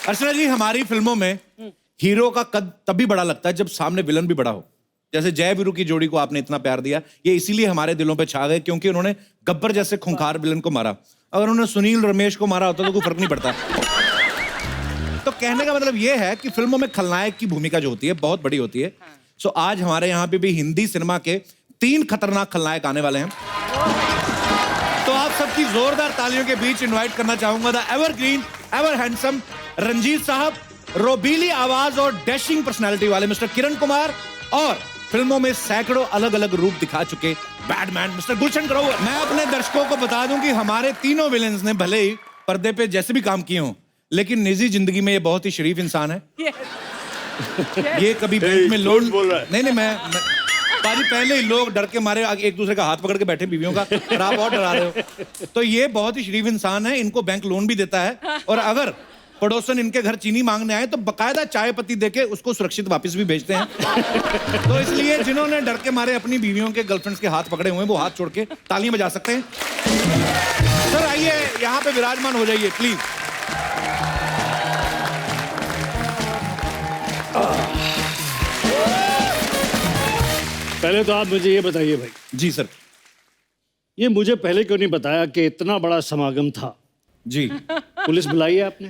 अर्चना जी, हमारी फिल्मों में हीरो का कद तभी बड़ा लगता है जब सामने विलन भी बड़ा हो। जैसे जय वीरू की जोड़ी को आपने इतना प्यार दिया, ये इसीलिए हमारे दिलों पे छा गए क्योंकि उन्होंने गब्बर जैसे खूंखार विलन को मारा। अगर उन्होंने सुनील रमेश को मारा होता तो कोई फर्क नहीं पड़ता। तो कहने का मतलब ये है कि फिल्मों में खलनायक की भूमिका जो होती है बहुत बड़ी होती है। सो आज हमारे यहाँ पे भी हिंदी सिनेमा के 3 खतरनाक खलनायक आने वाले हैं। तो आप सबकी जोरदार तालियों के बीच इनवाइट करना चाहूंगा the evergreen, ever handsome Ranjeet साहब, रोबीली आवाज और डैशिंग पर्सनालिटी वाले मिस्टर किरण कुमार, और फिल्मों में सैकड़ों अलग अलग रूप दिखा चुके बैडमैन मिस्टर गुलशन ग्रोवर। मैं अपने दर्शकों को बता दूं कि हमारे तीनों विलेंस ने भले ही पर्दे पे जैसे भी काम किए हों, लेकिन निजी जिंदगी में ये बहुत ही शरीफ इंसान है। ये कभी बैंक में लोन नहीं, मैं पाजी पहले ही लोग डर के मारे एक दूसरे का हाथ पकड़ के बैठे बीवियों का, और आप और डरा रहे हो। तो ये बहुत ही शरीफ इंसान है, इनको बैंक लोन भी देता है, और अगर पड़ोसन इनके घर चीनी मांगने आए तो बकायदा चाय पत्ती देके उसको सुरक्षित वापस भी भेजते हैं। तो इसलिए जिन्होंने डर के मारे अपनी बीवियों के गर्लफ्रेंड्स के हाथ पकड़े हुए हैं वो हाथ छोड़ के तालियां बजा सकते हैं। सर आइए यहाँ पे विराजमान हो जाइए प्लीज। पहले तो आप मुझे ये बताइए भाई। जी सर। ये मुझे पहले क्यों नहीं बताया कि इतना बड़ा समागम था? जी पुलिस बुलाई है आपने?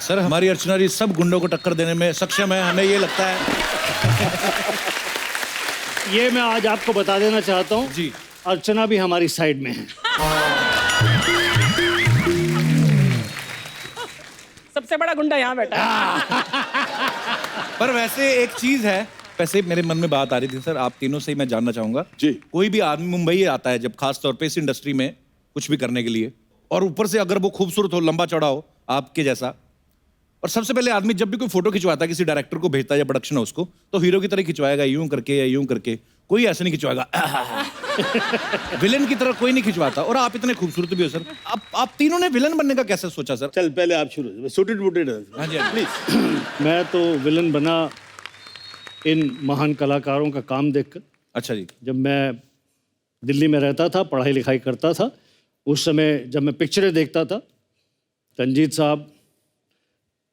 सर हमारी अर्चना जी सब गुंडों को टक्कर देने में सक्षम है, हमें ये लगता है। ये मैं आज आपको बता देना चाहता हूँ जी, अर्चना भी हमारी साइड में है। सबसे बड़ा गुंडा यहाँ बैठा है। पर वैसे एक चीज है, वैसे मेरे मन में बात आ रही थी सर, आप तीनों से ही मैं जानना चाहूंगा जी। कोई भी आदमी मुंबई आता है जब खास तौर पे इस इंडस्ट्री में कुछ भी करने के लिए, और ऊपर से अगर वो खूबसूरत हो, लंबा चौड़ा हो आपके जैसा, और सबसे पहले आदमी जब भी कोई फोटो खिंचवाता है किसी डायरेक्टर को भेजता है या प्रोडक्शन हाउस को, तो हीरो की तरह खिंचवाएगा यूं करके या यूं करके, कोई ऐसे नहीं खिंचवाएगा। विलन की तरह कोई नहीं खिंचवाता, और आप इतने खूबसूरत भी हो सर। आप तीनों ने विलन बनने का कैसे सोचा सर? चल पहले आप शुरू, सूटेड वुटेड। हाँ जी प्लीज। मैं तो विलन बना इन महान कलाकारों का काम देखकर। अच्छा जी। जब मैं दिल्ली में रहता था, पढ़ाई लिखाई करता था, उस समय जब मैं पिक्चरें देखता था, रंजीत साहब,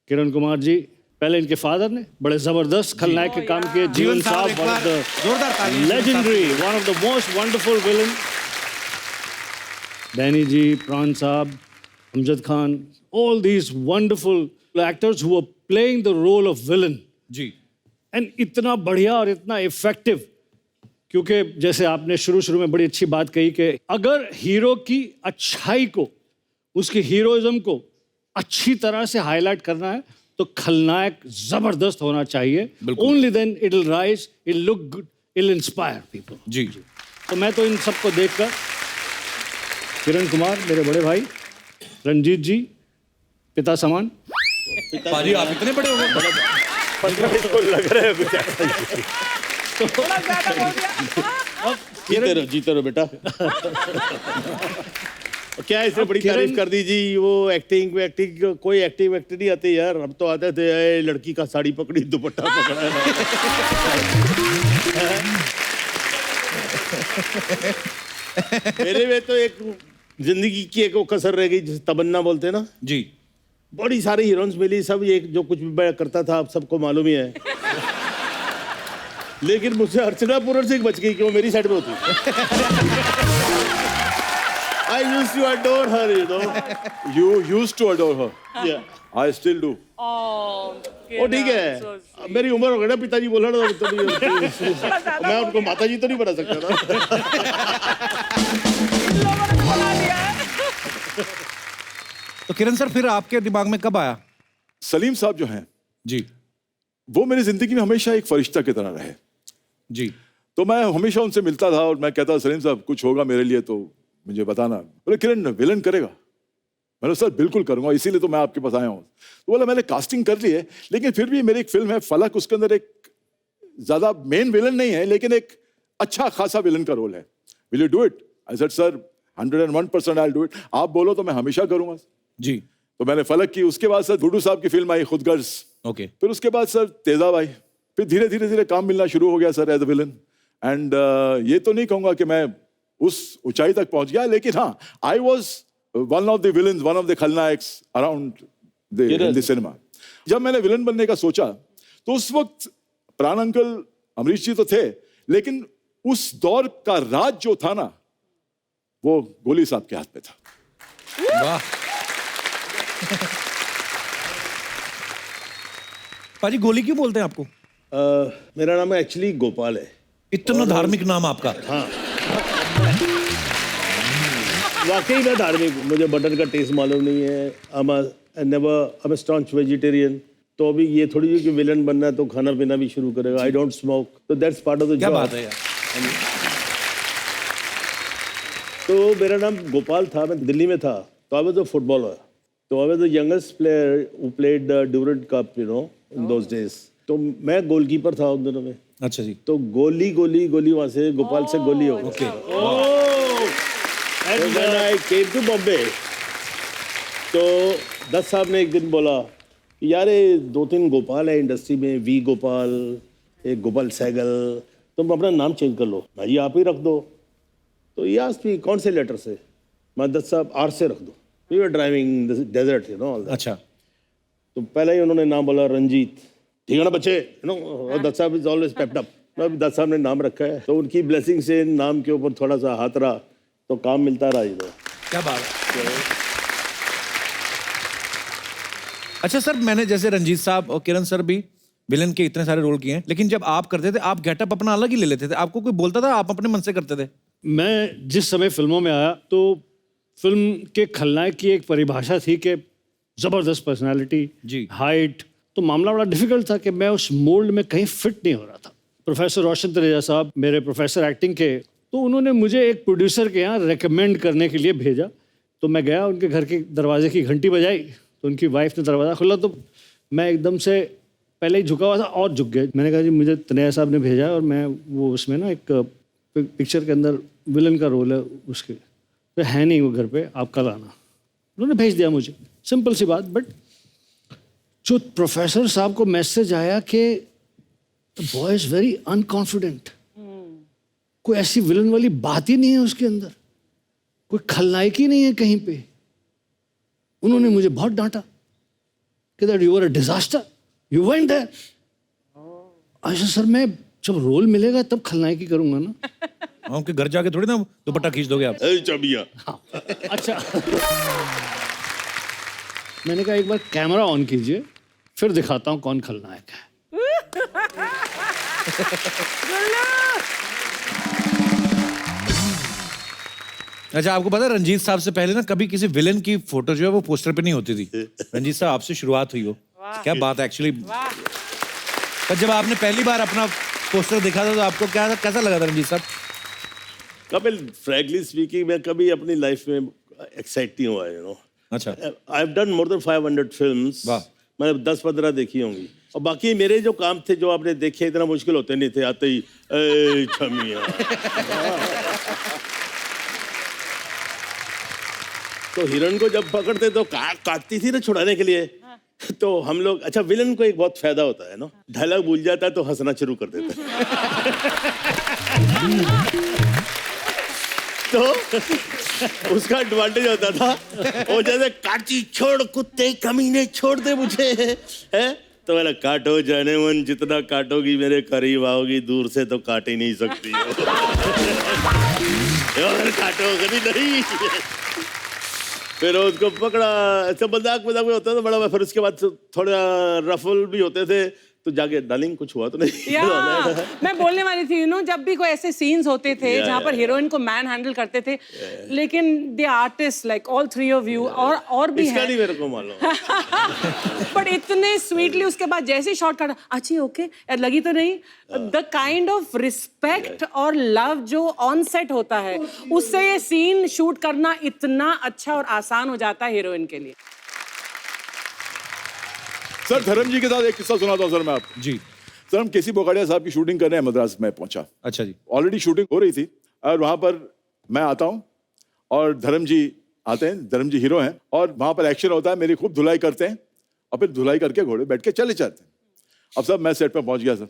किरण कुमार जी, पहले इनके फादर ने बड़े जबरदस्त खलनायक के काम किए। Jeevan Sahab, legendary, one of the most wonderful villain. Danny ji, Pran Sahab, Amjad Khan, all these wonderful actors who were playing the role of villain. जी। एंड इतना बढ़िया और इतना इफेक्टिव, क्योंकि जैसे आपने शुरू में बड़ी अच्छी बात कही कि अगर हीरो की अच्छाई को, उसकी हीरोइज्म को अच्छी तरह से हाईलाइट करना है तो खलनायक जबरदस्त होना चाहिए। Only then it will rise, it look good, it will inspire people. जी। तो मैं तो इन सबको देखकर, किरण कुमार मेरे बड़े भाई, रंजीत जी पिता समान। पाजी आप इतने बड़े हो गए। लग रहा है थोड़ा ज्यादा बोल दिया। जीते रहो बेटा। क्या इसने बड़ी तारीफ कर दी जी, वो एक्टिंग कोई एक्टिंग नहीं आती यार। हम तो आते थे लड़की का साड़ी पकड़ी, दुपट्टा पकड़ा। मेरे में तो एक जिंदगी की एक वो कसर रह गई जिसे तमन्ना बोलते हैं ना जी। बड़ी सारी हीरोइंस मिली, सब ये जो कुछ भी मैं करता था आप सबको मालूम ही है। लेकिन मुझसे अर्चना पूरन सिंह बच गई कि वो मेरी साइड में होती। I used to adore her, you know. You used to adore her. Yeah. I still do. वो ठीक है, मेरी उम्र हो गई ना, पिताजी बोला ना तो मैं उनको माता जी तो नहीं बना सकता ना। लोगों ने बुला दिया है। तो किरण सर फिर आपके दिमाग में कब आया? सलीम साहब जो हैं जी। वो मेरी जिंदगी में हमेशा एक फरिश्ता की तरह रहे जी। तो मैं हमेशा उनसे मिलता था और मैं कहता सलीम साहब कुछ होगा मेरे लिए तो मुझे बताना। बोले किरण विलन करेगा? मैंने सर बिल्कुल करूंगा, इसीलिए तो मैं आपके पास आया हूँ। तो बोला मैंने कास्टिंग कर ली है, लेकिन फिर भी मेरी एक फिल्म है फलक, उसके अंदर एक ज्यादा मेन विलन नहीं है लेकिन एक अच्छा खासा विलन का रोल है। Will you do it? I said sir 101% I will do it. आप बोलो तो मैं हमेशा करूंगा जी। तो मैंने फलक की, उसके बाद सर गुड्डू साहब की फिल्म आई खुदगर्ज। ओके। फिर उसके बाद सर तेजाब आई, फिर धीरे धीरे काम मिलना शुरू हो गया sir as a villain. And ये तो नहीं कहूंगा कि मैं उस ऊंचाई तक पहुंच गया, लेकिन हाँ I was one of the villains, one of the खलनायक्स अराउंड द सिनेमा। जब मैंने विलन बनने का सोचा तो उस वक्त प्राण अंकल, अमरीश जी तो थे, लेकिन उस दौर का राज जो था ना, वो गोली साहब के हाथ में था। वाह। पाजी गोली क्यों बोलते हैं आपको? मेरा नाम एक्चुअली गोपाल है। इतना धार्मिक नाम आपका। वाकई में धार्मिक, मुझे बटर का टेस्ट मालूम नहीं है। I'm a staunch vegetarian। तो अभी ये थोड़ी है कि विलन बनना है तो खाना पीना भी शुरू करेगा। आई डोंट स्मोक, तो दैट्स पार्ट ऑफ द क्या जॉब। बात है यार। तो मेरा नाम गोपाल था, मैं दिल्ली में था, तो आई वाज अ फुटबॉलर। तो I was the youngest player who played Durand Cup, you know, in those days. तो मैं गोलकीपर था उन दिनों में। अच्छा जी। तो गोली वहां से गोपाल से गोली हो गई। And when I came to Bombay, तो दत्त साहब ने एक दिन बोला कि यार ये 2-3 गोपाल है इंडस्ट्री में, वी गोपाल, एक गोपाल सहगल, तुम अपना नाम चेंज कर लो, भाई आप ही रख दो। तो ये आज भी कौन से लेटर से? मैं दत्त साहब आर से रख दो। We were driving desert, you know, all that. अच्छा। तो पहले ही उन्होंने नाम बोला रंजीत, ठीक है ना बच्चे, यू नो, दत्त साहब is always pepped up. Dutt साहब ने नाम रखा है, तो उनकी ब्लेसिंग से नाम के ऊपर थोड़ा सा हाथ रहा, तो काम मिलता रहा इधर। क्या बात है। अच्छा सर, मैंने जैसे रंजीत साहब और किरण सर भी विलन के इतने सारे रोल किए हैं, लेकिन जब आप करते थे आप गेटअप अपना अलग ही ले लेते थे। आपको कोई बोलता था, आप अपने मन से करते थे? मैं जिस समय फिल्मों में आया तो फिल्म के खलनायक की एक परिभाषा थी कि जबरदस्त पर्सनालिटी, जी। हाइट, तो मामला बड़ा डिफिकल्ट था कि मैं उस मोल्ड में कहीं फिट नहीं हो रहा था। प्रोफेसर रोशन तनेजा साहब मेरे प्रोफेसर एक्टिंग के, तो उन्होंने मुझे एक प्रोड्यूसर के यहाँ रेकमेंड करने के लिए भेजा। तो मैं गया, उनके घर के दरवाजे की घंटी बजाई, तो उनकी वाइफ ने दरवाज़ा खोला, तो मैं एकदम से पहले ही झुका हुआ था और झुक गया। मैंने कहा जी मुझे तनेजा साहब ने भेजा और मैं वो उसमें ना एक पिक्चर के अंदर विलन का रोल है उसके, तो है नहीं वो घर पे, आप कल आना। उन्होंने भेज दिया मुझे, सिंपल सी बात। बट जो प्रोफेसर साहब को मैसेज आया कि the boy is very unconfident, कोई ऐसी विलन वाली बात ही नहीं है उसके अंदर, कोई खलनायक ही नहीं है कहीं पे। उन्होंने मुझे बहुत डांटा कि that you are a disaster, you went there. अच्छा सर, मैं जब रोल मिलेगा तब खलनायकी करूंगा ना। उनके घर जाके थोड़ी ना दुपट्टा खींच दोगे आप। चबिया। अच्छा। मैंने कहा एक बार कैमरा ऑन कीजिए, फिर दिखाता हूं कौन खलनायक है। अच्छा, आपको पता है रंजीत साहब से पहले ना कभी किसी विलन की फोटो जो है वो पोस्टर पे नहीं होती थी। रंजीत साहब आपसे शुरुआत हुई हो, क्या बात है एक्चुअली। पर जब आपने पहली बार अपना पोस्टर देखा था तो आपको क्या कैसा लगा था रंजीत साहब? कपिल, फ्रैंकली स्पीकिंग, मैं कभी अपनी लाइफ में एक्साइट नहीं हुआ, यू नो। अच्छा। I have done more than 500 films. वाह। मैंने 10-15 देखी होंगी, और बाकी मेरे जो काम थे जो आपने देखे इतना मुश्किल होते नहीं थे, आते ही ए छमिया। तो हिरण को जब पकड़ते तो काटती थी ना छुड़ाने के लिए। तो हम लोग, अच्छा, विलन को एक बहुत फायदा होता है ना, डायलॉग भूल जाता है तो हंसना शुरू कर देता है। तो उसका एडवांटेज होता था, वो जैसे काटी, छोड़ कुत्ते कमीने, छोड़ दे मुझे, है तो मैंने काटो जाने मन, जितना काटोगी मेरे करीब आओगी, दूर से तो काट ही नहीं सकती और काटोगी नहीं। फिर उसको पकड़ा, ऐसा मजाक में होता था बड़ा। फिर उसके बाद थोड़ा रफल भी होते थे, तो जाके डार्लिंग कुछ हुआ तो नहीं। मैं बोलने वाली थी, यू नो, जब भी कोई ऐसे सीन्स होते थे जहाँ पर हीरोइन को मैन हैंडल करते थे, लेकिन the artist like all three of you और भी इसका है, नहीं मेरे को मालूम। बट इतने स्वीटली उसके बाद जैसे ही शॉट काटा, अच्छी ओके लगी तो नहीं, द काइंड ऑफ रिस्पेक्ट और लव जो ऑन सेट होता है, उससे ये सीन शूट करना इतना अच्छा और आसान हो जाता है हीरोइन के लिए। सर, धर्म जी के साथ एक किस्सा सुनाता हूँ सर मैं आपको। जी। सर, हम केसी बोगाड़िया साहब की शूटिंग करने मद्रास में पहुंचा। अच्छा जी। ऑलरेडी शूटिंग हो रही थी और वहां पर मैं आता हूं और धर्म जी आते हैं। धर्म जी हीरो हैं और वहां पर एक्शन होता है, मेरी खूब धुलाई करते हैं और फिर धुलाई करके घोड़े बैठ के चले जाते हैं। अब सर मैं सेट पे पहुंच गया सर,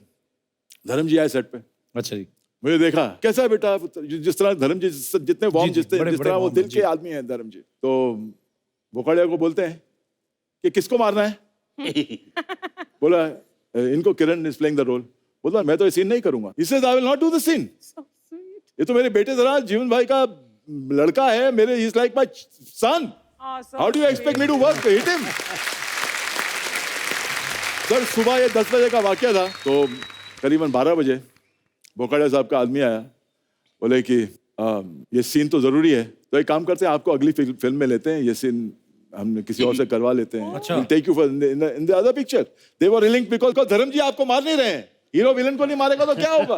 धर्म जी आए सेट पे। अच्छा जी। मुझे देखा कैसा है बेटा, जिस तरह धर्म जी जितने वार्म जी, जिस बड़े- तरह बड़े वो warm दिल हैं, के आदमी हैं धर्म जी। तो बोकाड़िया को बोलते हैं कि किसको मारना है? बोला इनको, किरण इज प्लेइंग द रोल। बोला मैं तो ये सीन नहीं करूंगा। He says, I will not do the scene. ये तो मेरे बेटे जरा जीवन भाई का लड़का है, मेरे he is like my son. How do you expect me to work? Hit him. Sir सुबह ये 10 बजे का वाकया था, तो करीबन 12 बजे बोकाड़िया साहब का आदमी आया, बोले कि ये सीन तो जरूरी है, तो एक काम करते हैं आपको अगली फिल्म में लेते हैं, ये सीन हम किसी और से करवा लेते हैं। अच्छा। Take you for in the other picture. They were willing because Dharam ji आपको मार नहीं रहे हैं, हीरो विलन को नहीं मारेगा तो क्या होगा?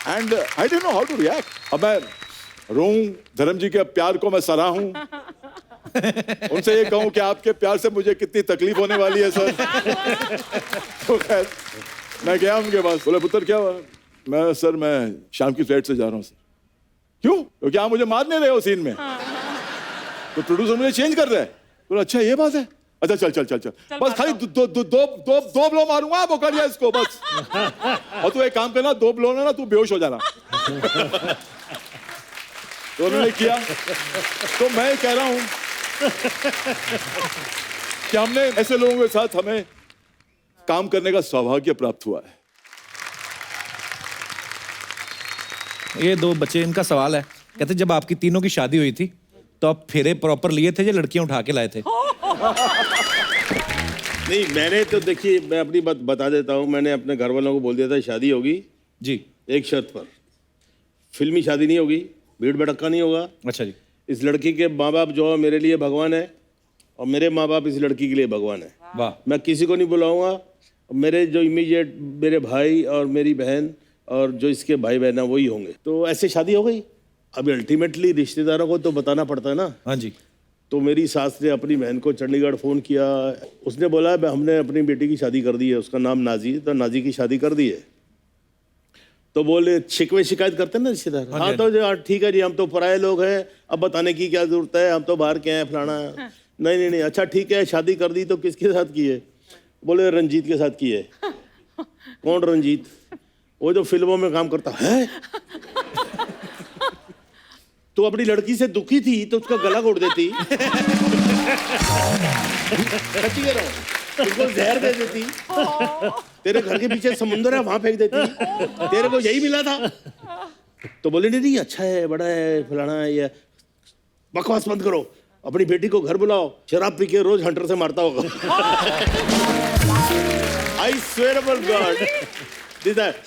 And I don't know how to react. अब मैं रोऊं, धर्म जी के प्यार को मैं सराहूं, उनसे ये कहूं कि आपके प्यार से मुझे कितनी तकलीफ होने वाली है सर। तो खैर मैं गया उनके पास, बोला पुत्र क्या हुआ? मैं शाम की फ्लाइट से जा रहा हूँ सर। क्यों? क्योंकि आप मुझे मार नहीं रहे हो सीन में, तो प्रोड्यूसर मुझे चेंज कर रहा है। बोला अच्छा ये बात है, अच्छा चल बस खाली दो ब्लो मारूंगा बोकाड़िया इसको बस। और तू एक काम करना, 2 ब्लो ना तू बेहोश हो जाना। तो उन्होंने किया। तो मैं कह रहा हूं कि हमने ऐसे लोगों के साथ हमें काम करने का सौभाग्य प्राप्त हुआ है। ये 2 बच्चे, इनका सवाल है, कहते जब आपकी तीनों की शादी हुई थी तो आप फेरे प्रॉपर लिए थे या लड़कियां उठा के लाए थे? नहीं, मैंने तो देखिए, मैं अपनी बात बता देता हूँ। मैंने अपने घर वालों को बोल दिया था शादी होगी जी। एक शर्त पर, फिल्मी शादी नहीं होगी, भीड़ भड़क्का नहीं होगा। अच्छा जी। इस लड़की के माँ बाप जो है मेरे लिए भगवान है, और मेरे माँ बाप इस लड़की के लिए भगवान है। वाह। मैं किसी को नहीं बुलाऊंगा। मेरे जो इमीडिएट मेरे भाई और मेरी बहन और जो इसके भाई बहन है वही होंगे। तो ऐसे शादी हो गई। अभी अल्टीमेटली रिश्तेदारों को तो बताना पड़ता है ना। हाँ जी। तो मेरी सास ने अपनी बहन को चंडीगढ़ फ़ोन किया। उसने बोला हमने अपनी बेटी की शादी कर दी है, उसका नाम नाजी, तो नाजी की शादी कर दी है। तो बोले शिकवे शिकायत करते हैं ना रिश्तेदार। हाँ तो यार ठीक है जी, हम तो पराये लोग हैं, अब बताने की क्या जरूरत है, हम तो बाहर के हैं फलाना। नहीं, अच्छा ठीक है, शादी कर दी तो किसके साथ की है? बोले रंजीत के साथ की है। कौन रंजीत? वो जो फिल्मों में काम करता है। तो अपनी लड़की से दुखी थी तो उसका गला घोट देती, सच्ची कह रहा हूं, उसको जहर दे देती, तेरे घर के पीछे समुंदर है वहां फेंक देती, तेरे को यही मिला था। तो बोले नहीं अच्छा है, बड़ा है, फलाना है, ये बकवास बंद करो, अपनी बेटी को घर बुलाओ, शराब पी के रोज हंटर से मारता होगा। I swear upon God.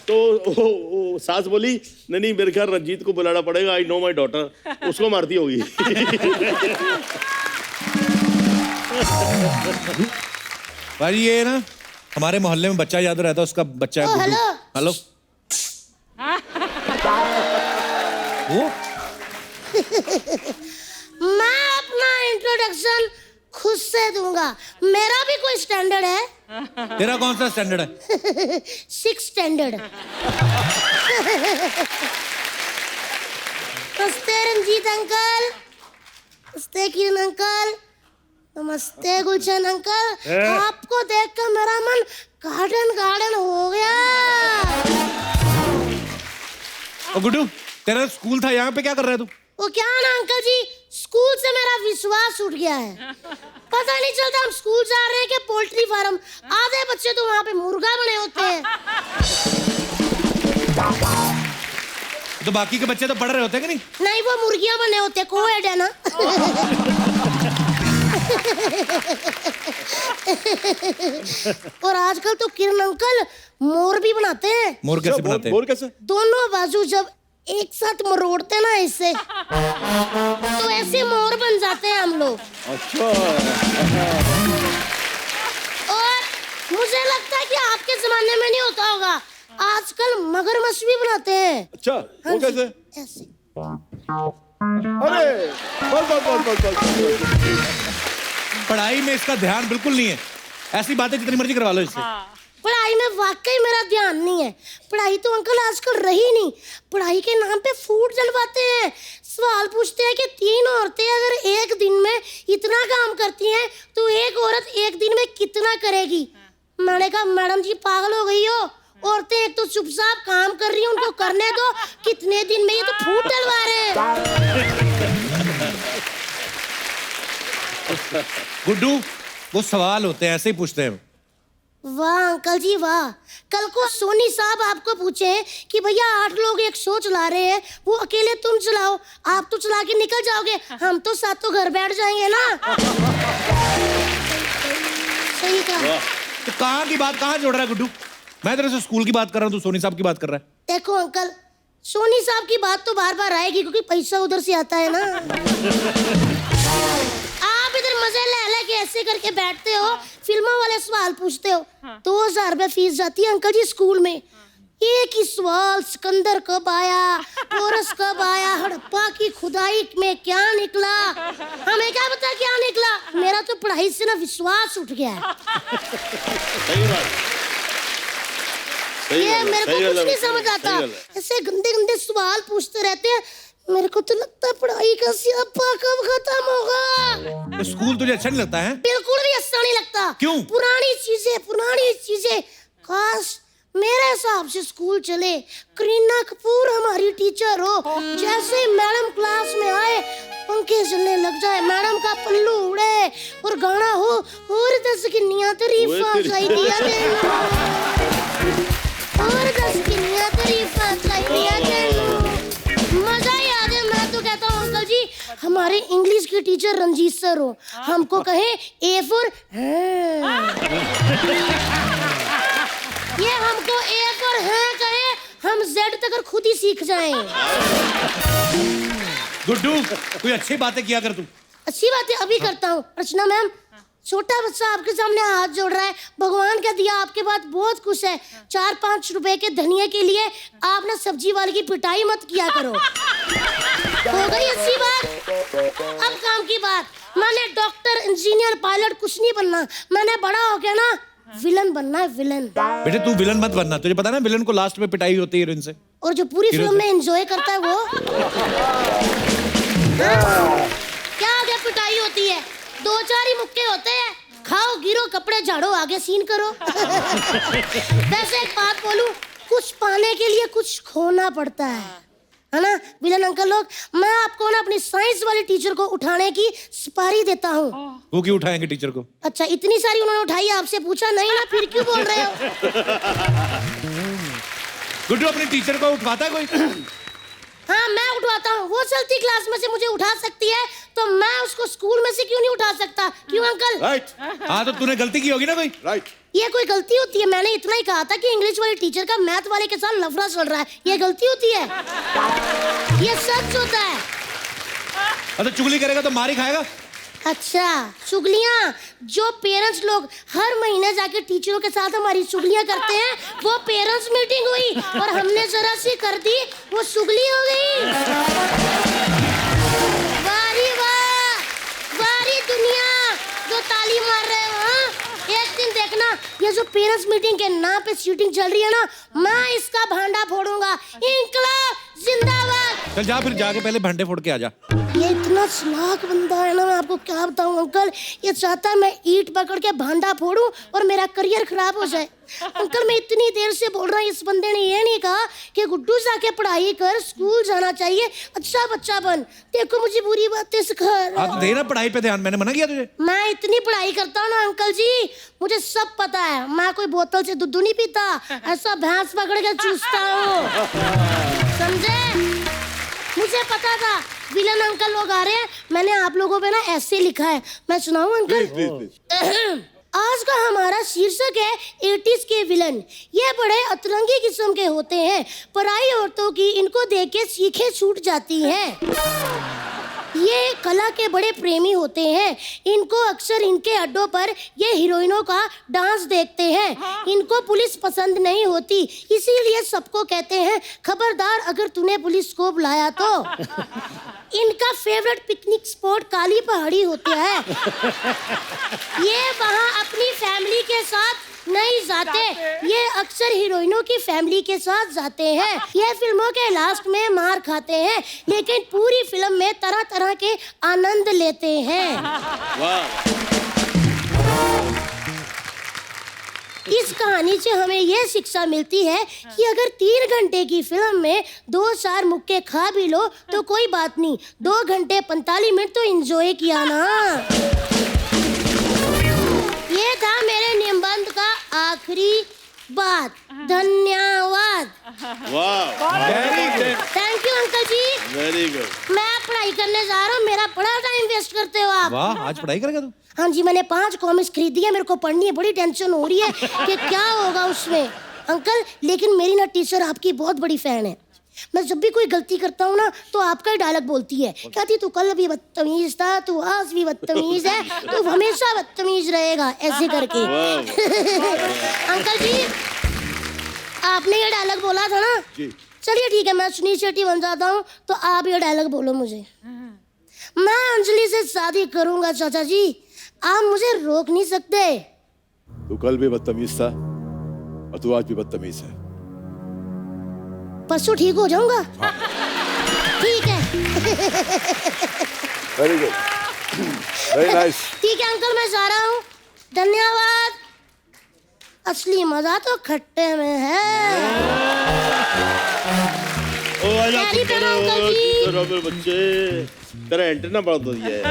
तो वो सास बोली नहीं मेरे ख्याल रंजीत को बुलाना पड़ेगा, आई नो माई डॉटर, उसको मारती होगी। भाई ये ना हमारे मोहल्ले में बच्चा याद रहता है, उसका बच्चा है गुड्डू। हेलो। वो मैं अपना इंट्रोडक्शन खुद से दूंगा, मेरा भी कोई स्टैंडर्ड है। तेरा कौन सा स्टैंडर्ड है? 6 स्टैंडर्ड। नमस्ते रंजीत अंकल, नमस्ते किरण अंकल, नमस्ते गुलशन अंकल। आपको देखकर मेरा मन गार्डन हो गया। ओ गुड्डू, तेरा स्कूल था, यहाँ पे क्या कर रहा है तू? वो क्या ना अंकल जी, स्कूल से मेरा विश्वास उठ गया है। पता नहीं चलता हम स्कूल जा रहे हैं कि पोल्ट्री फार्म। आधे बच्चे तो वहाँ पे मुर्गा बने होते हैं। तो बाकी के बच्चे तो पढ़ रहे होते हैं कि नहीं? नहीं, वो मुर्गियां बने होते, कोएड है ना। और आजकल तो किरण अंकल मोर भी बनाते हैं। मोर कैसे बनाते हैं? मोर कैसे? दोनों बाजू जब एक साथ मरोड़ते ना इससे, तो ऐसे मोर बन जाते हैं हम लोग। अच्छा। और मुझे लगता है कि आपके जमाने में नहीं होता होगा, आजकल मगरमच्छ भी बनाते हैं। अच्छा हाँ वो जी, कैसे? ऐसे। अरे बस। पढ़ाई में इसका ध्यान बिल्कुल नहीं है, ऐसी बातें जितनी मर्जी करवा लो इससे। पढ़ाई में वाकई मेरा ध्यान नहीं है। पढ़ाई तो अंकल आजकल रही नहीं। पढ़ाई के नाम पे फूड जलवाते हैं, सवाल पूछते हैं कि 3 औरतें अगर एक दिन में इतना काम करती हैं तो एक औरत एक दिन में कितना करेगी। मैंने कहा मैडम जी पागल हो गई हो, औरतें एक तो चुपचाप काम कर रही हैं, उनको करने दो। कितने दिन में ये तो फूट डलवा रहे हैं। गुड्डू, वो सवाल होते हैं, ऐसे ही पूछते हैं। वाह अंकल जी वाह। कल को सोनी साहब आपको पूछे कि भैया 8 लोग एक शो चला रहे हैं, वो अकेले तुम चलाओ, आप तो चला के निकल जाओगे, हम तो सातों घर बैठ जाएंगे ना। सही कहा। तो कहाँ की बात कहाँ जोड़ रहा है गुड्डू? मैं तेरे से स्कूल की बात कर रहा हूँ, तू सोनी साहब की बात कर रहा है। देखो अंकल, सोनी साहब की बात तो बार बार आएगी क्योंकि पैसा उधर से आता है ना। आप इधर मजे ले के ऐसे करके बैठते हो, फिल्मों वाले सवाल पूछते हो। 2000 रुपए फीस जाती है अंकल जी स्कूल में। एक ही सवाल, सिकंदर कब आया, पोरस कब आया, हड़प्पा की खुदाई में क्या निकला, हमें क्या पता क्या निकला। मेरा तो पढ़ाई से ना विश्वास उठ गया है। सही बात। ये मेरे को कुछ नहीं समझ आता, ऐसे गंदे गंदे सवाल पूछते रहते हैं। मेरे को तो लगता है पढ़ाई का स्यापा कब खत्म होगा। तो स्कूल तुझे अच्छा नहीं लगता है? बिल्कुल भी अच्छा नहीं लगता। क्यों? पुरानी चीजें। काश मेरे हिसाब से स्कूल चले, करीना कपूर हमारी टीचर हो, जैसे मैडम क्लास में आए पंखे चलने लग जाए, मैडम का पल्लू उड़े और गाना हो और 10 किन्नियां तारीफां चाहिए तेनू, और 10 किन्नियां तारीफां चाहिए तेनू। मजा ही आ जाए। मैं तो कहता हूँ अंकल जी हमारे इंग्लिश के टीचर रंजीत सर हो, हमको कहे A for ये हमको A for कहे, हम Z तक खुद ही सीख जाएं। गुड्डू, कोई अच्छी बातें किया कर तू। अच्छी बात है, अभी करता हूँ। अर्चना मैम, छोटा बच्चा आपके सामने हाथ जोड़ रहा है, भगवान का दिया आपके पास बहुत कुछ है, 4-5 रुपए के धनिया के लिए आप ना सब्जी वाले की पिटाई मत किया करो। हो गई अच्छी बात। अब काम की बात। मैंने डॉक्टर, इंजीनियर, पायलट कुछ नहीं बनना, मैंने बड़ा हो गया ना विलन बनना है, विलन। बेटे तू विलन मत बनना, तुझे पता ना विलन को लास्ट में पिटाई होती है हीरोइन से। और जो पूरी फिल्म में एंजॉय करता है वो क्या आ गया, पिटाई होती है, 2-4 ही मुक्के होते हैं, खाओ गिरो कपड़े झाड़ो आगे सीन करो। वैसे एक बात बोलूं, कुछ पाने के लिए कुछ खोना पड़ता है ना विलन अंकल लोग। मैं आपको ना अपनी साइंस वाली टीचर को उठाने की सुपारी देता हूँ। वो क्यों उठाएंगे टीचर को? अच्छा, इतनी सारी उन्होंने उठाई, आपसे पूछा नहीं ना, फिर क्यों बोल रहे हो? गुड्डू अपनी टीचर को उठवाता है कोई? हाँ मैं उठवाता हूँ, वो चलती क्लास में से मुझे उठा सकती है, तो मैं उसको स्कूल में से क्यों नहीं उठा सकता? क्यों अंकल? राइट। हाँ तो तूने गलती की होगी ना कोई। राइट। ये कोई गलती होती है? मैंने इतना ही कहा था कि इंग्लिश वाले टीचर का मैथ वाले के साथ लफड़ा चल रहा है, ये गलती होती है? ये सच होता है। तो चुगली करेगा तो मार ही खाएगा। अच्छा, चुगलियाँ जो पेरेंट्स लोग हर महीने जाके टीचरों के साथ हमारी चुगलियाँ करते हैं, वो पेरेंट्स मीटिंग हुई और हमने जरा सी कर दी, वो चुगली हो गई। वारी वाह, वारी दुनिया जो ताली मार रहे हो। एक दिन देखना, ये जो पेरेंट्स मीटिंग के नाम पे शूटिंग चल रही है ना, मैं इसका भांडा फोड़ूंगा। इंकलाब जिंदाबाद। चल जा, फिर जाके पहले भांडे फोड़ के आ जा। ये इतना चालाक बंदा है ना, मैं आपको क्या बताऊं अंकल, ये चाहता है मैं ईंट पकड़ के भांडा फोड़ूं और मेरा करियर खराब हो जाए। अंकल मैं इतनी देर से बोल रहा हूँ, इस बंदे ने ये नहीं कहा कि गुड्डू जाके पढ़ाई कर, स्कूल जाना चाहिए, अच्छा बच्चा बन। देखो मुझे बुरी बातें सिखा रहा है। तो देना पढ़ाई पे ध्यान, मैंने मना किया तुझे? मैं इतनी पढ़ाई करता हूँ ना अंकल जी, मुझे सब पता है। मैं कोई बोतल से दूध नहीं पीता, ऐसा भैंस पकड़ के चूसता हूँ, समझे? मुझे पता था विलन अंकल लोग आ रहे हैं, मैंने आप लोगों पे ना ऐसे लिखा है, मैं सुनाऊं अंकल? प्लीज। आज का हमारा शीर्षक है 80s के विलन। ये बड़े अतरंगी किस्म के होते हैं, पराई औरतों की इनको देख के सीखें छूट जाती हैं। ये कला के बड़े प्रेमी होते हैं, इनको अक्सर इनके अड्डों पर ये हीरोइनों का डांस देखते हैं। इनको पुलिस पसंद नहीं होती, इसीलिए सबको कहते हैं खबरदार अगर तूने पुलिस को बुलाया तो। इनका फेवरेट पिकनिक स्पॉट काली पहाड़ी होता है। ये वहाँ अपनी फैमिली के साथ नहीं जाते, ये अक्सर हीरोइनों की फैमिली के साथ जाते हैं। ये फिल्मों के लास्ट में मार खाते हैं, लेकिन पूरी फिल्म में तरह तरह के आनंद लेते हैं। वाह। इस इस कहानी से हमें ये शिक्षा मिलती है कि अगर 3 घंटे की फिल्म में 2-4 मुक्के खा भी लो तो कोई बात नहीं, 2 घंटे 45 मिनट तो एंजॉय किया ना। ये था मेरे निबंध का आखिरी बात। धन्यवाद। वाह, thank you uncle ji. Very good. मैं पढ़ाई करने जा रहा हूँ, मेरा बड़ा टाइम वेस्ट करते हो आप। वाह, आज पढ़ाई करेगा तू? हाँ जी, मैंने 5 कॉमिक्स खरीदी है, मेरे को पढ़नी है, बड़ी टेंशन हो रही है कि क्या होगा उसमें। अंकल, लेकिन मेरी ना टीचर आपकी बहुत बड़ी फैन है। मैं जब भी कोई गलती करता हूँ ना तो आपका ही डायलॉग बोलती है, कहती तू कल भी बदतमीज था, तू आज भी बदतमीज है, तू हमेशा बदतमीज रहेगा, ऐसे करके। अंकल जी, आपने ये डायलॉग बोला था ना? चलिए ठीक है, मैं सुनील शेट्टी बन जाता हूँ, तो आप ये डायलॉग बोलो मुझे। मैं अंजलि से शादी करूंगा चाचा जी, आप मुझे रोक नहीं सकते। तू कल भी बदतमीज था और तू आज भी बदतमीज है। परसों ठीक हो जाऊंगा। ठीक है। Very good, very nice. ठीक है अंकल, मैं जा रहा हूँ। धन्यवाद। असली मजा तो खट्टे में है। ओ आजा प्यारी प्यारा अंकल जी। मेरे बच्चे, तेरा एंटीना बहुत बढ़िया है।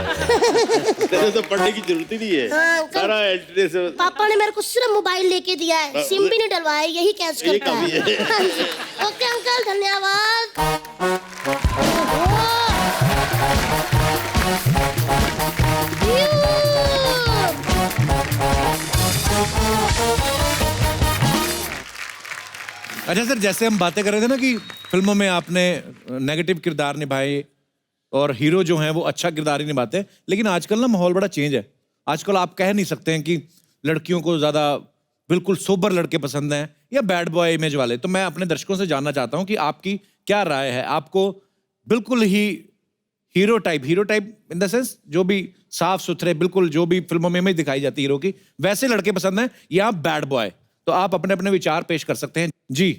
तेरे तो पढ़ने की जरूरत ही नहीं है। हाँ, अंकल। सारा एंटीना से पापा ने मेरे को सिर्फ मोबाइल लेके दिया है, सिम भी नहीं डलवाया, यही कैच ये करता कमी है। है। हाँ जी। ओके अंकल, धन्यवाद। अच्छा सर, जैसे हम बातें कर रहे थे ना कि फिल्मों में आपने नेगेटिव किरदार निभाए और हीरो जो हैं वो अच्छा किरदार ही निभाते हैं, लेकिन आजकल ना माहौल बड़ा चेंज है। आजकल आप कह नहीं सकते हैं कि लड़कियों को ज़्यादा बिल्कुल सोबर लड़के पसंद हैं या बैड बॉय इमेज वाले। तो मैं अपने दर्शकों से जानना चाहता हूँ कि आपकी क्या राय है। आपको बिल्कुल ही hero type in the sense जो भी साफ सुथरे, बिल्कुल जो भी फिल्मों में दिखाई जाती है हीरो की, वैसे लड़के पसंद हैं या बैड बॉय? तो आप अपने अपने विचार पेश कर सकते हैं जी।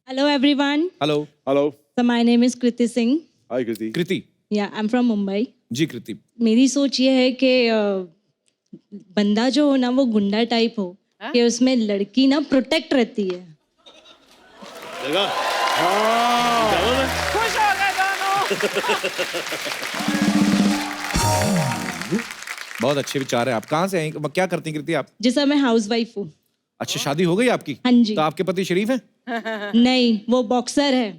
Hello everyone. Hello. Hello, So my name is Kriti Singh. Hi Kriti. Kriti. Yeah, I'm from Mumbai. जी कृति। मेरी सोच ये है कि बंदा जो हो ना वो गुंडा टाइप हो, कि उसमें लड़की ना प्रोटेक्ट रहती है। देखा? खुश हो गए दोनों। बहुत अच्छे विचार है। आप कहाँ से हैं, क्या करती हैं कृति आप? जी सर, मैं हाउस वाइफ हूँ। अच्छा, शादी हो गई आपकी? हाँ जी। तो आपके पति शरीफ हैं? नहीं, वो बॉक्सर है।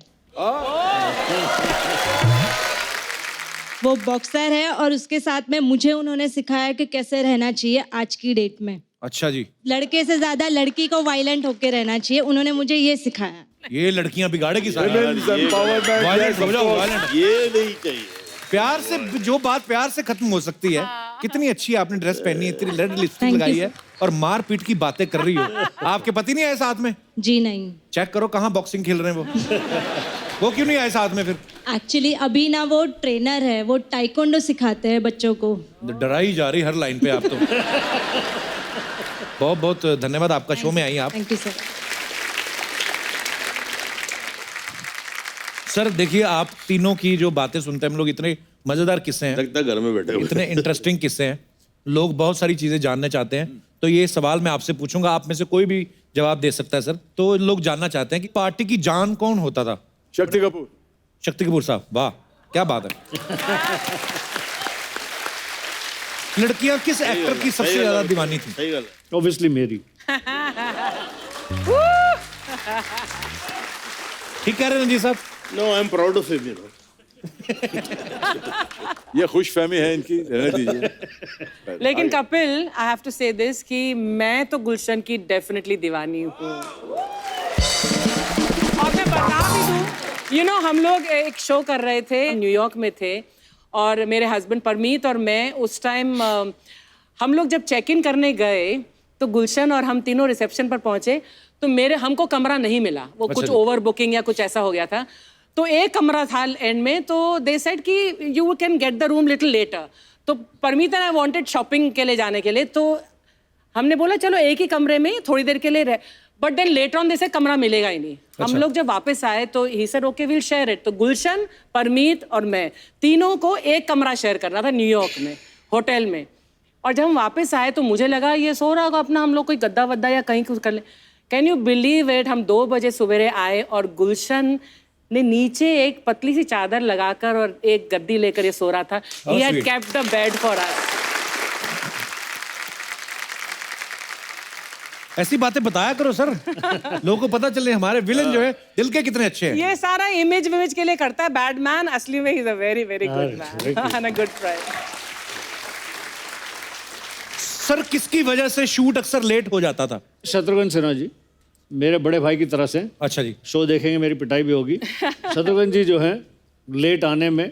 वो बॉक्सर है और उसके साथ में मुझे उन्होंने सिखाया कि कैसे रहना चाहिए आज की डेट में। अच्छा जी। लड़के से ज्यादा लड़की को वायलेंट होके रहना चाहिए, उन्होंने मुझे ये सिखाया। ये लड़कियां बिगाड़ेगी सारी। Women's empowerment, वायलेंट yes, समझो, of course. वायलेंट। ये नहीं चाहिए। प्यार से, जो बात प्यार से खत्म हो सकती है। कितनी अच्छी आपने ड्रेस पहनी है, इतनी रेड लिपस्टिक Thank you, लगाई है और मारपीट की बातें कर रही हो। आपके पति नहीं आए साथ में? जी नहीं। चेक करो कहाँ बॉक्सिंग खेल रहे हैं वो क्यों नहीं आए साथ में फिर? एक्चुअली अभी ना वो ट्रेनर है, वो टाइकोंडो सिखाते हैं बच्चों को। डराई जा रही हर लाइन पे आप तो। बहुत बहुत धन्यवाद, आपका शो में आई आप। Thank you sir. सर देखिए, आप तीनों की जो बातें सुनते हैं हम लोग, इतने मजेदार किस्से हैं, लगता है घर में बैठे हुए। इतने इंटरेस्टिंग किस्से हैं, लोग बहुत सारी चीजें जानना चाहते हैं। तो ये सवाल मैं आपसे पूछूंगा, आप में से कोई भी जवाब दे सकता है सर। तो लोग जानना चाहते हैं कि पार्टी की जान कौन होता था? शक्ति कपूर। शक्ति कपूर साहब, वाह क्या बात है। लड़कियां किस एक्टर की सबसे ज्यादा दीवानी थी? सही गल है। ऑब्वियसली मेरी। ठीक कह रहे हैं जी साहब? No, I am proud of him, you know. ये खुश फहमी है इनकी, रहने दीजिए। लेकिन Kapil, I have to say this कि मैं तो गुलशन की डेफिनेटली दीवानी हूँ। और मैं बता भी दूँ, यू नो, हम लोग एक शो कर रहे थे, न्यूयॉर्क में थे, और मेरे हस्बैंड परमीत और मैं उस टाइम हम लोग जब चेक इन करने गए तो गुलशन और हम तीनों रिसेप्शन पर पहुंचे तो हमको कमरा नहीं मिला। वो कुछ ओवर बुकिंग या कुछ ऐसा हो गया था। तो एक कमरा था एंड में, तो दे सेड कि you can get the room little later. तो Parmeet and I wanted shopping के लिए जाने के लिए, तो हमने बोला चलो एक ही कमरे में थोड़ी देर के लिए रह, बट देन लेटर ऑन जैसे कमरा मिलेगा ही नहीं। हम लोग जब वापस आए तो he said okay will share it. तो गुलशन, परमीत और मैं तीनों को एक कमरा शेयर करना था न्यूयॉर्क में होटल में। और जब हम वापस आए तो मुझे लगा ये सो रहा होगा अपना, हम लोग कोई गद्दा वद्दा या कहीं कुछ कर ले। कैन यू बिलीव इट, हम 2 बजे सवेरे आए और गुलशन ने नीचे एक पतली सी चादर लगाकर और एक गद्दी लेकर ये सो रहा था। He had kept the bed for us. ऐसी बातें बताया करो सर, लोगों को पता चले हमारे विलन जो है दिल के कितने अच्छे हैं। ये सारा इमेज विमेज के लिए करता है बैडमैन, असली में he is a very very good man and a good friend. Sir किसकी वजह से शूट अक्सर लेट हो जाता था? शत्रुघ्न सिन्हा जी मेरे बड़े भाई की तरह से, अच्छा जी। शो देखेंगे मेरी पिटाई भी होगी। शत्रुघ्न जी जो है लेट आने में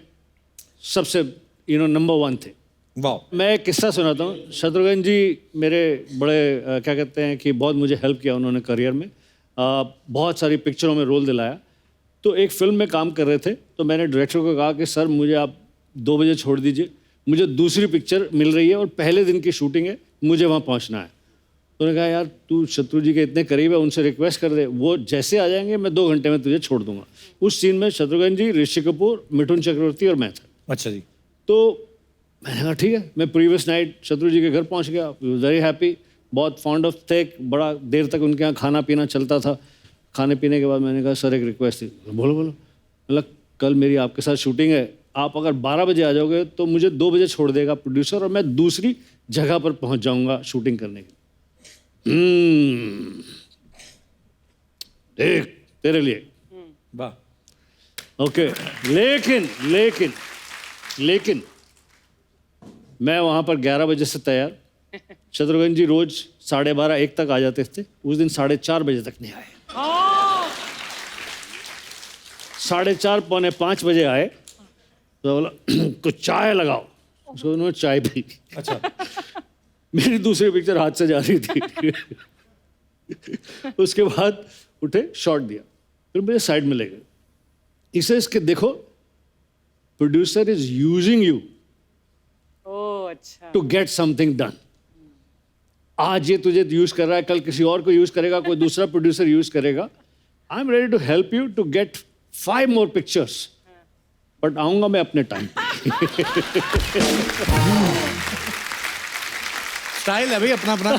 सबसे नंबर 1 थे। वाह। मैं एक किस्सा सुनाता हूँ। शत्रुघ्न जी मेरे बड़े क्या कहते हैं कि बहुत मुझे हेल्प किया उन्होंने करियर में, बहुत सारी पिक्चरों में रोल दिलाया। तो एक फिल्म में काम कर रहे थे तो मैंने डायरेक्टर को कहा कि सर मुझे आप 2 बजे छोड़ दीजिए, मुझे दूसरी पिक्चर मिल रही है और पहले दिन की शूटिंग है, मुझे वहाँ पहुँचना है। तो उन्होंने कहा यार तू शत्रु जी के इतने करीब है, उनसे रिक्वेस्ट कर दे, वो जैसे आ जाएंगे मैं 2 घंटे में तुझे छोड़ दूंगा। उस सीन में शत्रुघ्न जी, ऋषि कपूर, मिठुन चक्रवर्ती और मैं था। अच्छा जी। तो मैंने कहा ठीक है। मैं प्रीवियस नाइट शत्रु जी के घर पहुंच गया, वेरी हैप्पी, बहुत फॉन्ड ऑफ थे, बड़ा देर तक उनके यहाँ खाना पीना चलता था। खाने पीने के बाद मैंने कहा सर एक रिक्वेस्ट थी। बोलो बोलो। मतलब कल मेरी आपके साथ शूटिंग है, आप अगर 12 बजे आ जाओगे तो मुझे 2 बजे छोड़ देगा प्रोड्यूसर और मैं दूसरी जगह पर पहुंच जाऊंगा शूटिंग करने के। देख तेरे लिए। वाह। ओके। लेकिन मैं वहां पर 11 बजे से तैयार, शत्रुघ्न जी रोज 12:30-1 तक आ जाते थे। उस दिन 4:30 बजे तक नहीं आए। 4:30 पौने 5 बजे आए तो बोला कुछ चाय लगाओ, तो उन्होंने चाय पी। अच्छा। मेरी दूसरी पिक्चर हाथ से जा रही थी। उसके बाद उठे, शॉट दिया, फिर मुझे साइड में ले गए। इसे इसके देखो, प्रोड्यूसर इज यूजिंग यू अच्छा। To get something done. आज ये तुझे यूज कर रहा है, कल किसी और को यूज करेगा, कोई दूसरा प्रोड्यूसर यूज करेगा। I am ready to help you to get 5 more pictures, but आऊंगा मैं अपने टाइम। स्टाइल है भाई अपना अपना।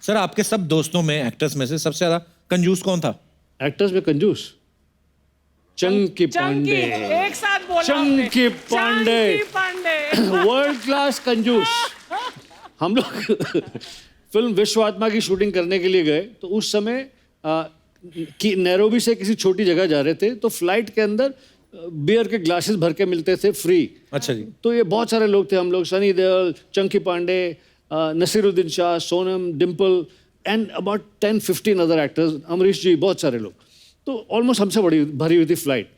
सर आपके सब दोस्तों में, एक्टर्स में से सबसे ज्यादा कंजूस कौन था? एक्टर्स में कंजूस चंकी पांडे। एक साथ बोला चंकी पांडे, चंकी पांडे। वर्ल्ड क्लास कंजूस। हम लोग फिल्म विश्व आत्मा की शूटिंग करने के लिए गए तो उस समय कि नैरोबी से किसी छोटी जगह जा रहे थे, तो फ्लाइट के अंदर बियर के ग्लासेस भर के मिलते थे फ्री। अच्छा जी। तो ये बहुत सारे लोग थे, हम लोग Sunny Deol, Chunky Pandey, Naseeruddin Shah, Sonam, Dimple and about 10-15 other actors, Amrish ji, बहुत सारे लोग। तो ऑलमोस्ट हमसे बड़ी भरी हुई थी फ्लाइट।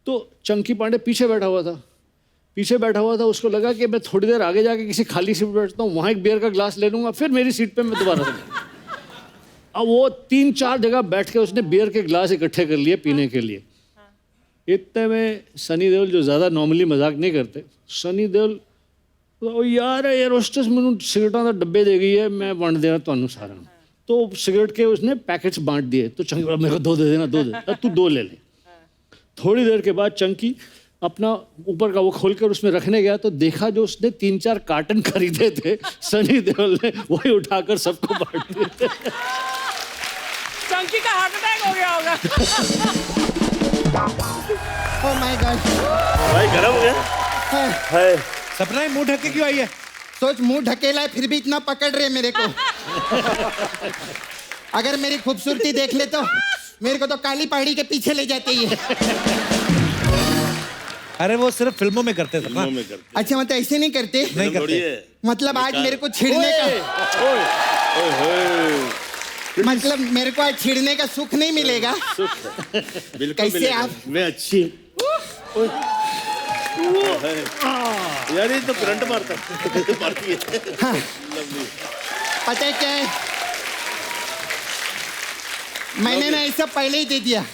तो चंकी पांडे पीछे बैठा हुआ था। उसको लगा कि मैं थोड़ी देर आगे जाके किसी खाली सीट पर बैठता हूँ, वहाँ एक बियर का ग्लास ले लूँगा, फिर मेरी सीट पे मैं दोबारा से। अब वो 3-4 जगह बैठ के उसने बियर के ग्लास इकट्ठे कर लिए पीने के लिए। इतने में सनी देओल, जो ज़्यादा नॉर्मली मजाक नहीं करते, सनी देओल तो यार एयर होस्टेस मैंने सिगरेटां दा डब्बे दे गई है, मैं वंड देना तुहानू सारा। तो सिगरेट के उसने पैकेट्स बांट दिए। तो चंकी बोला मेरे को 2 दे देना, 2 दे। तू 2 ले ले। थोड़ी देर के बाद चंकी अपना ऊपर का वो खोलकर उसमें रखने गया तो देखा जो उसने 3-4 कार्टन खरीदे थे, सनी देओल ने वही उठाकर सबको बांट दिए। चंकी का हार्ट अटैक हो गया होगा। Oh my God. भाई गरम हो गया है। सपना ही मुंह ढक के क्यों आई है? सोच मुंह ढकेला है फिर भी इतना पकड़ रहे मेरे को। अगर मेरी खूबसूरती देख ले तो मेरे को तो काली पहाड़ी के पीछे ले जाते ही है। अरे वो सिर्फ फिल्मों में करते थे ना। अच्छा मतलब ऐसे नहीं करते? नहीं करते। मतलब आज मेरे को छिड़ने का, मतलब मेरे को आज छिड़ने का सुख नहीं मिलेगा। कैसे आप? मैं अच्छी यार, ये तो करंट मारती है। हाँ। पता है क्या है, मैंने ना ये सब पहले ही दे दिया,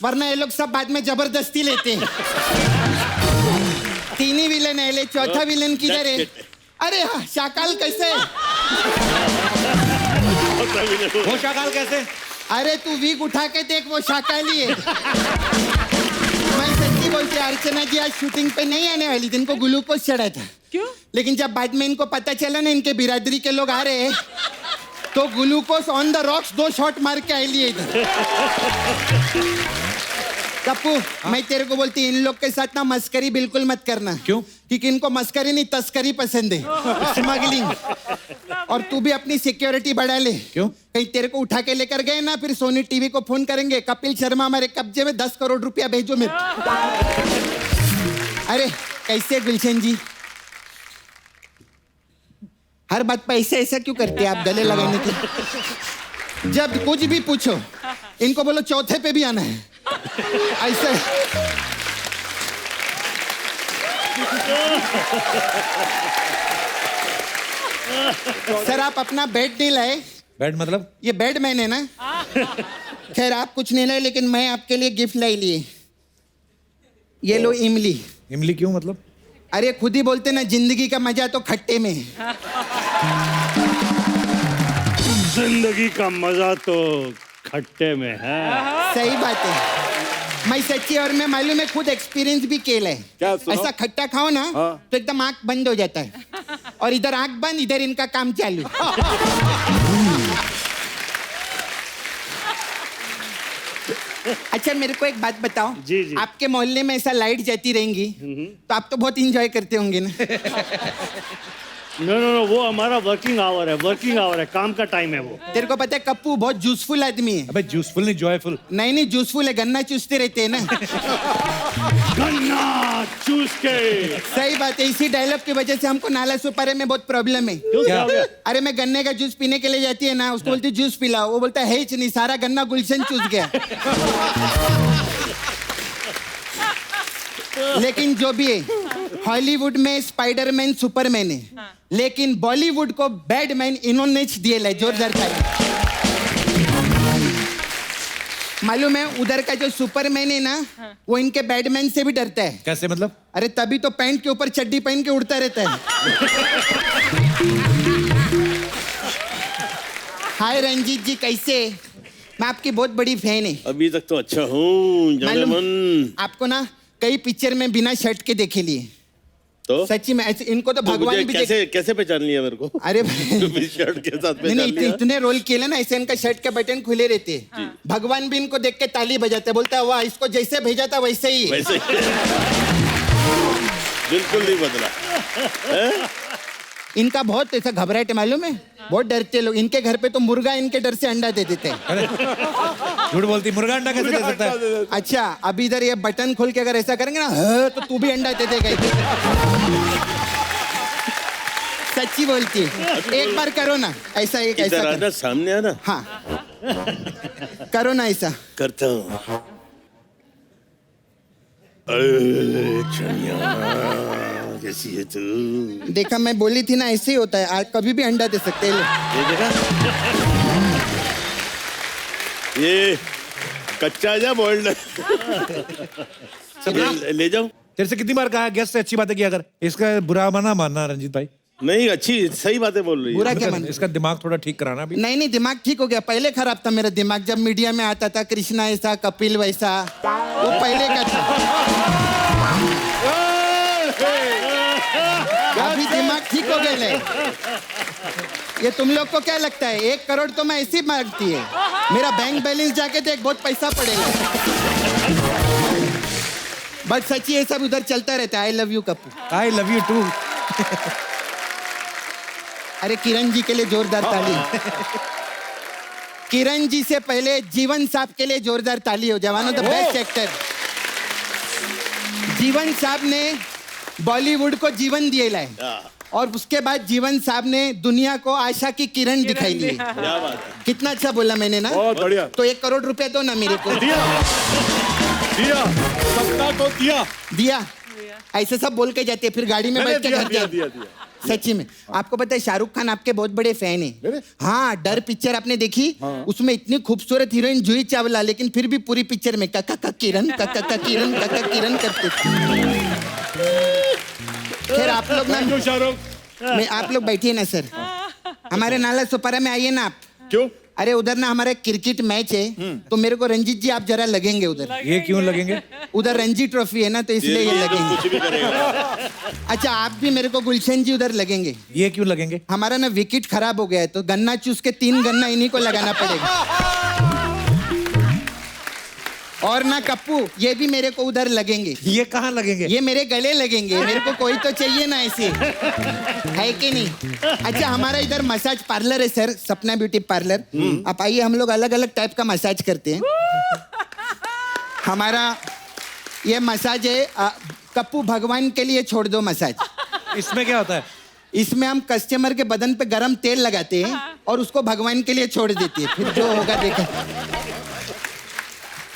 वरना ये लोग सब बाद में जबरदस्ती लेते हैं। 3 ही विलन है, ले 4था विलन किधर है? अरे हाँ, शाकाल कैसे है? वो शाकाल कैसे? अरे तू वीक उठा के देख, वो शाकाली है। मैं सच्ची बोलती, अर्चना जी आज शूटिंग पे नहीं आने वाली थी, इनको ग्लूकोज चढ़ा था। क्यों? लेकिन जब बाद में इनको पता चला ना इनके बिरादरी के लोग आ रहे हैं, तो glucose on the rocks 2 shot मार के आई लिए इधर। कप्पू, मैं तेरे को बोलती इन लोग के साथ ना मस्करी बिल्कुल मत करना। क्यों? क्योंकि इनको मस्करी नहीं तस्करी पसंद है, स्मगलिंग। और तू भी अपनी सिक्योरिटी बढ़ा ले। क्यों? कहीं तेरे को उठा के लेकर गए ना, फिर सोनी टीवी को फोन करेंगे, कपिल शर्मा हमारे कब्जे में 10 करोड़ रुपया भेजो मेरे। अरे कैसे गुलशन जी, हर बात पे ऐसे क्यों करते हैं आप गले लगाने के? जब कुछ भी पूछो इनको बोलो चौथे पे भी आना है, ऐसे। सर आप अपना बेड नहीं लाए? बेड मतलब? ये बेड मैंने ना, खैर आप कुछ नहीं लाए, लेकिन मैं आपके लिए गिफ्ट लाई लिए। ये लो इमली। इमली क्यों मतलब? अरे खुद ही बोलते ना जिंदगी का मजा तो खट्टे में है। जिंदगी का मजा तो खट्टे में है। सही बात है। मैं सच्ची, और मैं मालूम है खुद एक्सपीरियंस भी किया है। क्या सुनो? ऐसा खट्टा खाओ ना तो एकदम आंख बंद हो जाता है, और इधर आंख बंद, इधर इनका काम चालू। अच्छा मेरे को एक बात बताओ, जी, जी। आपके मोहल्ले में ऐसा लाइट जाती रहेंगी तो आप तो बहुत इंजॉय करते होंगे ना? नो, वो हमारा वर्किंग आवर है, काम का टाइम है वो। तेरे को पता है कप्पू बहुत जूसफुल आदमी है। अबे जूसफुल नहीं जॉयफुल। नहीं जूसफुल है, गन्ना चूसते रहते हैं ना। गन्ना चूस के। सही बात है, इसी डायलॉग की वजह से हमको नाला सुपारे में बहुत प्रॉब्लम है। क्या हो गया? अरे मैं गन्ने का जूस पीने के लिए जाती है ना, उसको बोलती जूस पिलाओ, वो बोलता है ही नहीं, सारा गन्ना गुलशन चूस गया। लेकिन जो भी है, हॉलीवुड में स्पाइडरमैन सुपरमैन है, लेकिन बॉलीवुड को बैडमैन इन्होंने दिए जोरदार ताली। मालूम है उधर का जो सुपरमैन है ना, वो इनके बैडमैन से भी डरता है। कैसे मतलब? अरे तभी तो पैंट के ऊपर चड्डी पहन के उड़ता रहता है। हाय रंजीत जी, कैसे? मैं आपकी बहुत बड़ी फैन है। अभी तक तो अच्छा हूँ जाने मालूम- मन। आपको ना कई पिक्चर में बिना शर्ट के देखे लिए। तो सच्ची में ऐसे इनको तो तो भगवान मुझे भी कैसे पहचान लिया मेरे को? अरे मेरी शर्ट के साथ नहीं पहचान लिया। इतने रोल किए ना ऐसे, इनका शर्ट के बटन खुले रहते हैं। भगवान भी इनको देख के ताली बजाते, बोलता है वाह, इसको जैसे भेजा था वैसे ही है। वैसे ही। बिल्कुल नहीं बदला। इनका बहुत ऐसा घबराहट है, मालूम है? बहुत डरते लोग। इनके घर पे तो मुर्गा इनके डर से अंडा दे देते हैं। झूठ बोलती, मुर्गा अंडा कैसे दे सकता है? अच्छा अभी इधर ये बटन खोल के अगर ऐसा करेंगे ना, तो तू भी अंडा दे देगा। सच्ची बोलती है। एक बार करो ना ऐसा, एक ऐसा इधर करो। आना, सामने आना। हाँ करो ना ऐसा। करता हूँ। अरे चनिया कैसी है तू? देखा मैं बोली थी ना, ऐसे ही होता है। आज कभी भी अंडा दे सकते हैं लोग। ये देखा? ये कच्चा जा बॉइल्ड ले जाऊं? तेरे से कितनी बार कहा गेस्ट से अच्छी बातें किया कर, इसका बुरा मना मानना रंजीत भाई। नहीं, अच्छी सही बातें बोल रही बुरा है। क्या मान? इसका दिमाग थोड़ा ठीक कराना भी। नहीं दिमाग ठीक हो गया। पहले खराब था मेरा दिमाग, जब मीडिया में आता था कृष्णा ऐसा, कपिल वैसा, वो पहले का था। अभी दिमाग ठीक हो गया है। ये तुम लोग को क्या लगता है 1 करोड़ तो मैं ऐसी मांगती है, मेरा बैंक बैलेंस जाके देख बहुत पैसा पड़ेगा। बट सच्ची ये सब उधर चलता रहता है। I love you Kappu. I love you too. अरे किरण जी के लिए जोरदार ताली। किरण जी से पहले जीवन साहब के लिए जोरदार ताली हो। जवानों द बेस्ट एक्टर। जीवन साहब ने बॉलीवुड को जीवन दिए लाए, और उसके बाद जीवन साहब ने दुनिया को आशा की किरण दिखाई दी। क्या बात है? कितना अच्छा बोला मैंने ना? बहुत बढ़िया। तो 1 करोड़ रुपए दो ना मेरे को। दिया, सबका को दिया। दिया ऐसे सब बोल के जाते हैं, फिर गाड़ी में बैठ के घर जाते दिया। हैं। सच्ची में आपको पता है शाहरुख खान आपके बहुत बड़े फैन है। हाँ डर पिक्चर आपने देखी? उसमें इतनी खूबसूरत हीरोइन जूही चावला, लेकिन फिर भी पूरी पिक्चर में काका का किरण, काका का किरण, काका किरण करते थे। खैर आप लोग ना, क्यों शाहरुख? आप लोग बैठिए ना सर, हमारे नाला सुपारा में आइए ना आप। क्यों? अरे उधर ना हमारा क्रिकेट मैच है तो मेरे को रंजीत जी आप जरा लगेंगे उधर। ये क्यों लगेंगे? उधर रणजी ट्रॉफी है ना तो इसलिए ये लगेंगे। कुछ भी करेगा। अच्छा आप भी मेरे को गुलशन जी उधर लगेंगे। ये क्यों लगेंगे? हमारा ना विकेट खराब हो गया है तो गन्ना चूस के 3 गन्ना इन्हीं को लगाना पड़ेगा। और ना कप्पू ये भी मेरे को उधर लगेंगे। ये कहाँ लगेंगे? ये मेरे गले लगेंगे, मेरे को कोई तो चाहिए ना ऐसे, है कि नहीं? अच्छा हमारा इधर मसाज पार्लर है सर, सपना ब्यूटी पार्लर। आप आइए, हम लोग अलग अलग टाइप का मसाज करते हैं। हमारा ये मसाज है कप्पू भगवान के लिए छोड़ दो मसाज। इसमें क्या होता है? इसमें हम कस्टमर के बदन पे गरम तेल लगाते हैं और उसको भगवान के लिए छोड़ देते हैं, फिर जो होगा देखा।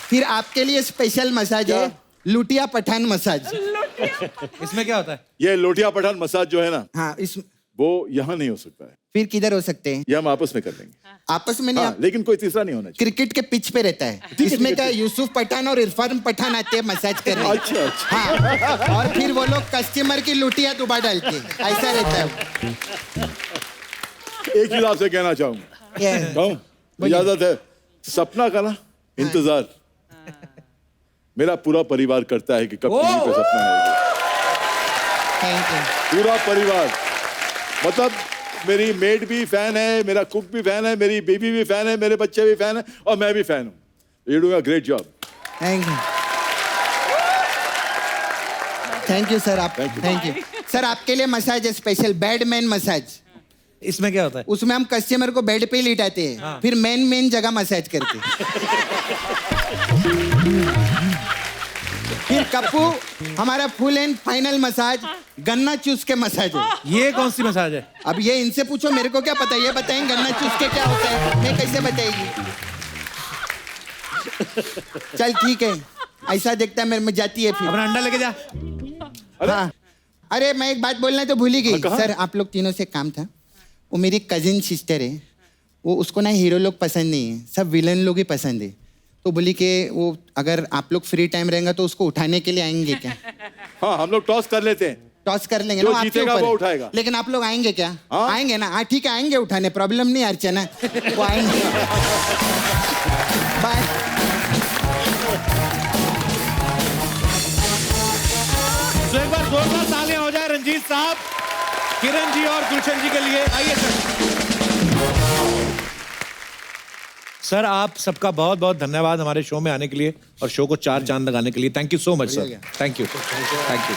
फिर आपके लिए स्पेशल मसाज है लुटिया पठान मसाज। इसमें क्या होता है? ये लोटिया पठान मसाज जो है ना, हाँ इस वो यहाँ नहीं हो सकता है, फिर किधर हो सकते हैं? ये हम आपस में कर लेंगे। आपस में नहीं, हाँ, लेकिन कोई तीसरा नहीं होना चाहिए। क्रिकेट के पिच पे रहता है। इसमें क्या यूसुफ पठान और इरफान पठान आते हैं मसाज करने। अच्छा अच्छा। हाँ, और फिर वो लोग कस्टमर की लुटिया दुबा डालते हैं, ऐसा रहता है। एक चीज आपसे कहना चाहूंगा, क्या? कहूं? इजाजत है? सपना का ना इंतजार मेरा पूरा परिवार करता है कि कब टीवी पे सपना आएगा। Thank you. पूरा परिवार, मतलब मेरी मेड भी फैन है, मेरा कुक भी फैन है, मेरी बेबी भी फैन है, मेरे बच्चे भी फैन है और मैं भी फैन हूँ। You doing a great job. Thank you, thank you sir. आप थैंक यू सर। आपके लिए मसाज है स्पेशल, बेडमैन मसाज। इसमें क्या होता है? उसमें हम कस्टमर को बेड पे ही लिटाते हैं, फिर मेन जगह मसाज करते हैं। फिर कप्पू हमारा फुल एंड फाइनल मसाज गन्ना चूस के मसाज है। ये कौन सी मसाज है? अब ये इनसे पूछो, मेरे को क्या पता, ये बताएंगे गन्ना चूस के क्या होता है, मैं कैसे बताएगी? चल ठीक है, ऐसा देखता है मेरे में जाती है फिर। अपना अंडा लेके जा। हाँ, अरे मैं एक बात बोलना तो भूल ही गई सर। आप लोग तीनों से काम था, वो मेरी कजिन सिस्टर है, वो उसको ना हीरो लोग पसंद नहीं है, सब विलन लोग ही पसंद है। तो बोली कि वो अगर आप लोग फ्री टाइम रहेगा तो उसको उठाने के लिए आएंगे क्या? हाँ, हम लोग टॉस कर लेते हैं, टॉस कर लेंगे जो ना, आपके जीतेगा ऊपर वो है। उठाएगा। लेकिन आप लोग आएंगे क्या? हाँ? आएंगे ना? हाँ ठीक है, आएंगे उठाने, प्रॉब्लम नहीं अर्चना, वो आएंगे। बाय। तो एक बार जोरदार तालियां हो जाए रंजीत साहब, किरण जी और गुलशन जी के लिए। आइए सर, आप सबका बहुत बहुत धन्यवाद हमारे शो में आने के लिए और शो को 4 चांद लगाने के लिए। Thank you so much sir. Thank you, thank you.